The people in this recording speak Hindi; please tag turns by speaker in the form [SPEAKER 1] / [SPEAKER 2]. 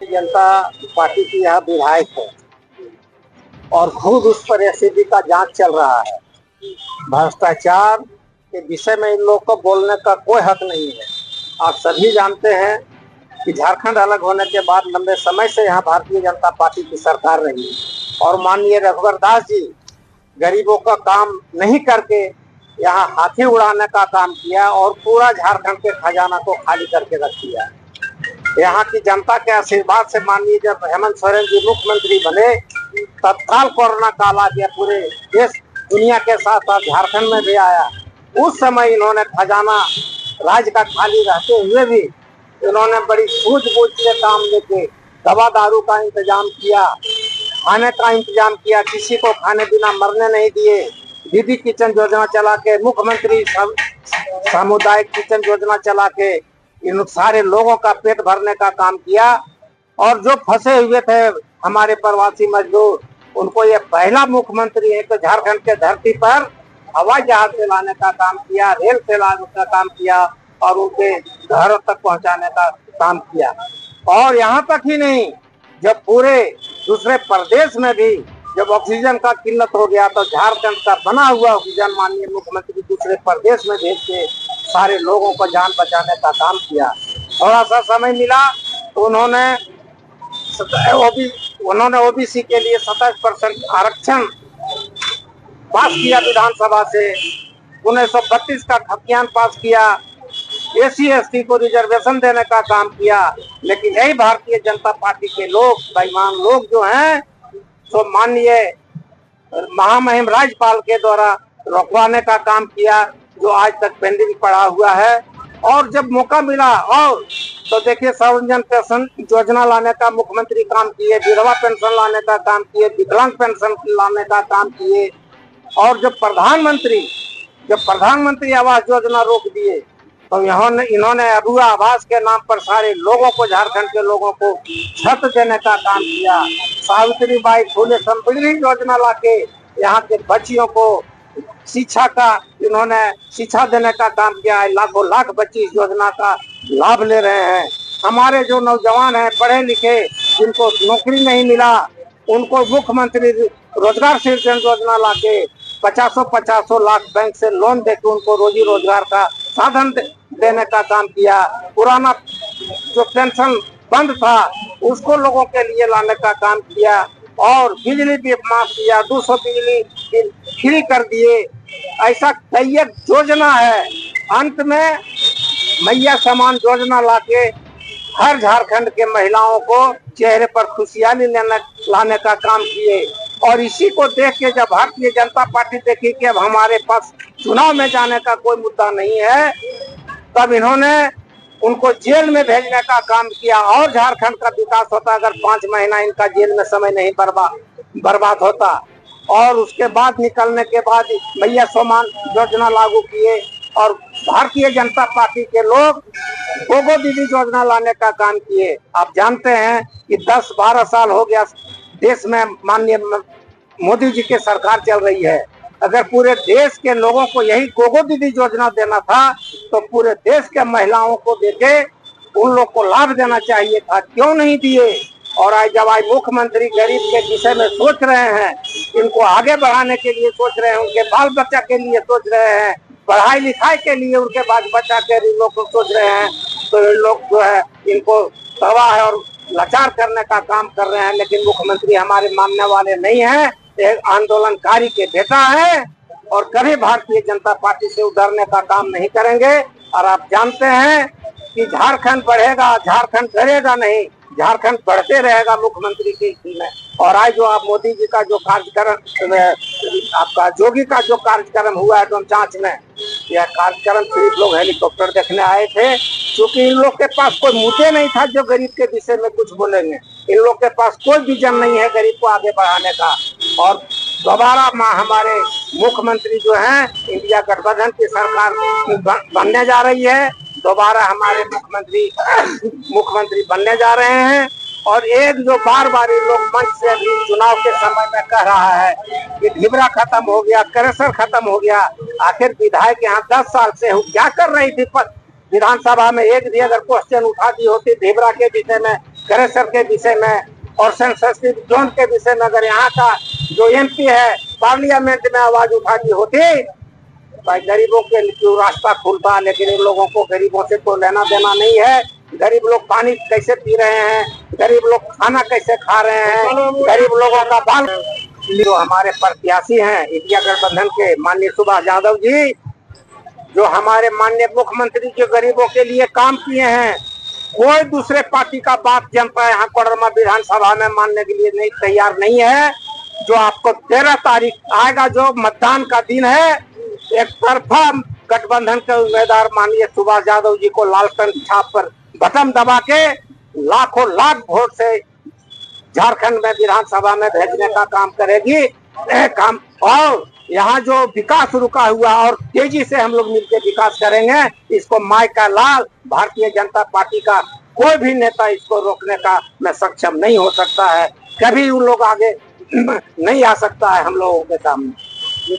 [SPEAKER 1] जनता पार्टी की यह विधायक है और खुद उस पर एसीबी का जांच चल रहा है। भ्रष्टाचार के विषय में इन लोग को बोलने का कोई हक नहीं है। आप सभी जानते हैं कि झारखंड अलग होने के बाद लंबे समय से यहाँ भारतीय जनता पार्टी की सरकार रही और माननीय रघुवर दास जी गरीबों का काम नहीं करके यहाँ हाथी उड़ाने का काम किया और पूरा झारखंड के खजाना को खाली करके रख दिया। यहाँ की जनता के आशीर्वाद से माननीय जब हेमंत सोरेन जी मुख्यमंत्री बने, तत्काल कोरोना काल आ गया, पूरे देश दुनिया के साथ साथ झारखंड में भी आया। उस समय इन्होंने खजाना राज्य का खाली रहते हुए भी इन्होंने बड़ी सूझबूझ से काम लेके दवा दारू का इंतजाम किया, खाने का इंतजाम किया, किसी को खाने बिना मरने नहीं दिए। दीदी किचन योजना चला के, मुख्यमंत्री सामुदायिक किचन योजना चला के इन सारे लोगों का पेट भरने का काम किया। और जो फंसे हुए थे हमारे प्रवासी मजदूर, उनको ये पहला मुख्यमंत्री है तो झारखंड के धरती पर हवाई जहाज से लाने का काम किया, रेल से लाने का काम किया और उनके घरों तक पहुंचाने का काम किया। और यहाँ तक ही नहीं, जब पूरे दूसरे प्रदेश में भी जब ऑक्सीजन का किल्लत हो गया तो झारखंड का बना हुआ ऑक्सीजन माननीय मुख्यमंत्री दूसरे प्रदेश में भेज के सारे लोगों को जान बचाने का काम किया। थोड़ा सा समय मिला तो उन्होंने ओबीसी के लिए 27% आरक्षण पास किया विधानसभा से। 1932 का खतियान पास किया, SC/ST को रिजर्वेशन देने का काम किया। लेकिन यही भारतीय जनता पार्टी के लोग, बेईमान लोग जो हैं, तो माननीय महामहिम राज्यपाल के द्वारा रोकवाने का काम किया, जो आज तक पेंडिंग पड़ा हुआ है। और जब मौका मिला और तो देखिए, सर्वजन पेंशन योजना लाने का मुख्यमंत्री काम किए, विधवा पेंशन लाने का काम किए, विकलांग पेंशन लाने का काम किए। और जब प्रधानमंत्री आवास योजना रोक दिए तो इन्होंने अबुआ आवास के नाम पर सारे लोगों को, झारखंड के लोगों को छत देने का काम किया। सावित्री बाई फुले संपत्ति योजना लाके यहाँ के बच्चियों को शिक्षा देने का काम किया है। लाखों लाख बच्चे इस योजना का लाभ ले रहे हैं। हमारे जो नौजवान हैं, पढ़े लिखे, जिनको नौकरी नहीं मिला, उनको मुख्यमंत्री रोजगार सृजन योजना लाके 50 लाख बैंक से लोन देके उनको रोजी रोजगार का साधन देने का काम किया। पुराना जो पेंशन बंद था उसको लोगों के लिए लाने का काम किया और बिजली भी माफ किया, 200 बिजली फ्री कर दिए। ऐसा कई योजना है। अंत में मैया समान योजना लाके हर झारखंड के महिलाओं को चेहरे पर खुशहाली लाने का काम किए। और इसी को देख के जब भारतीय जनता पार्टी देखी कि अब हमारे पास चुनाव में जाने का कोई मुद्दा नहीं है, तब इन्होंने उनको जेल में भेजने का काम किया। और झारखंड का विकास होता अगर 5 महीना इनका जेल में समय नहीं बर्बाद होता। और उसके बाद निकलने के बाद मैया समान योजना लागू किए और भारतीय जनता पार्टी के लोग गोगो दीदी योजना लाने का काम किए। आप जानते हैं कि 10-12 साल हो गया देश में माननीय मोदी जी की सरकार चल रही है। अगर पूरे देश के लोगों को यही गोगो दीदी योजना देना था तो पूरे देश के महिलाओं को देके उन लोग को लाभ देना चाहिए था, क्यों नहीं दिए। और आज जब मुख्यमंत्री गरीब के विषय में सोच रहे हैं, इनको आगे बढ़ाने के लिए सोच रहे हैं, उनके बाल बच्चा के लिए सोच रहे हैं, पढ़ाई लिखाई के लिए उनके बाल बच्चा के लोग को सोच रहे हैं, तो ये लोग जो है इनको तबाह है और लाचार करने का काम कर रहे हैं। लेकिन मुख्यमंत्री हमारे मानने वाले नहीं हैं, एक आंदोलनकारी के बेटा है और कभी भारतीय जनता पार्टी से उधरने का काम नहीं करेंगे। और आप जानते हैं कि झारखंड बढ़ेगा, झारखंड डरेगा नहीं, झारखंड बढ़ते रहेगा मुख्यमंत्री के में। और आज जो आप मोदी जी का जो कार्यक्रम, आपका जोगी का जो कार्यक्रम हुआ है तो जांच में, यह कार्यक्रम सिर्फ लोग हेलीकॉप्टर देखने आए थे, क्योंकि इन लोग के पास कोई मुद्दे नहीं था जो गरीब के विषय में कुछ बोलेंगे। इन लोग के पास कोई विजन नहीं है गरीब को आगे बढ़ाने का। और दोबारा हमारे मुख्यमंत्री जो हैं, इंडिया गठबंधन की सरकार बनने जा रही है, दोबारा हमारे मुख्यमंत्री बनने जा रहे हैं। और एक जो बार बार लोग मंच से अभी चुनाव के समय में कह रहा है कि ढिबरा खत्म हो गया, करेसर खत्म हो गया, आखिर विधायक यहाँ 10 साल से क्या कर रही थी विधानसभा में? एक भी अगर क्वेश्चन उठा दी होती ढिबरा के विषय में क्रेशर के विषय में और सेंसिटिव जोन के विषय में अगर यहाँ का जो एमपी है पार्लियामेंट में आवाज उठानी होती भाई गरीबों के लिए रास्ता खुलता, लेकिन इन लोगों को गरीबों से कोई लेना देना नहीं है। गरीब लोग पानी कैसे पी रहे हैं, गरीब लोग खाना कैसे खा रहे हैं, गरीब लोगों का बाल। जो हमारे प्रत्याशी हैं इंडिया गठबंधन के माननीय सुभाष यादव जी, जो हमारे माननीय मुख्यमंत्री जो गरीबों के लिए काम किए हैं, कोई दूसरे पार्टी का बात जनता यहाँ कोडरमा विधानसभा में मानने के लिए नहीं तैयार नहीं है। जो आपको 13 तारीख आएगा जो मतदान का दिन है, एक तरफा गठबंधन के उम्मीदवार माननीय सुभाष यादव जी को लालटेन छाप पर बटन दबा के लाखों लाख वोट से झारखंड में विधानसभा में भेजने का काम करेगी काम। और यहाँ जो विकास रुका हुआ और तेजी से हम लोग मिलकर विकास करेंगे, इसको माई का लाल भारतीय जनता पार्टी का कोई भी नेता इसको रोकने का में सक्षम नहीं हो सकता है। कभी उन लोग आगे नहीं आ सकता है हम लोगों के सामने।